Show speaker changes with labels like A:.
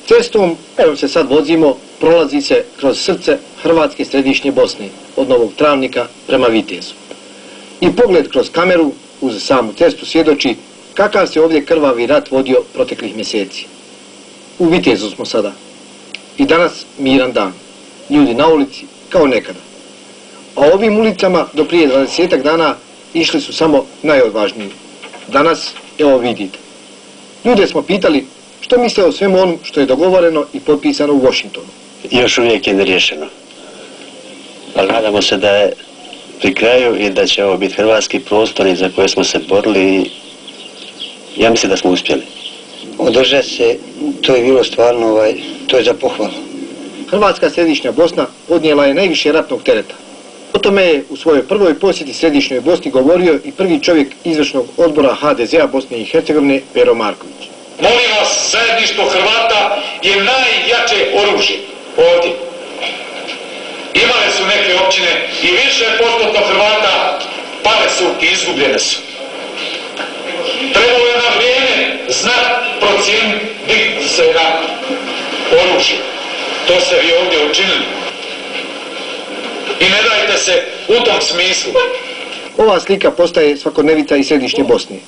A: Cestom, evo se sad vozimo, prolazi se kroz srce Hrvatske središnje Bosne, od Novog Travnika prema Vitezu. I pogled kroz kameru uz samu cestu svjedoči kakav se ovdje krvavi rat vodio proteklih mjeseci. U Vitezu smo sada. I danas miran dan. Ljudi na ulici kao nekada. A ovim ulicama do prije 20 dana išli su samo najodvažniji. Danas, evo vidite. Ljude smo pitali što misle o svemu onom što je dogovoreno i potpisano u Washingtonu.
B: Još uvijek je neriješeno. Ali nadamo se da je pri kraju i da će ovo biti hrvatski prostor za koje smo se borili i ja mislim da smo uspjeli.
C: Održati se, to je bilo stvarno, to je za pohvalu.
A: Hrvatska središnja Bosna podnijela je najviše ratnog tereta. O tome je u svojoj prvoj posjeti središnjoj Bosni govorio i prvi čovjek izvršnog odbora HDZ-a Bosne i Hercegovine, Pero Marković.
D: Molim vas, zajedništvo Hrvata je najjače oružje ovdje. Imale su neke općine i više postotno Hrvata, pale su i izgubljene su. Trebalo je na vrijeme znat procijeniti, dignuti se na oružje. To ste vi ovdje učinili. I ne dajte se u tom smislu.
A: Ova slika postaje svakodnevica i središnje Bosne.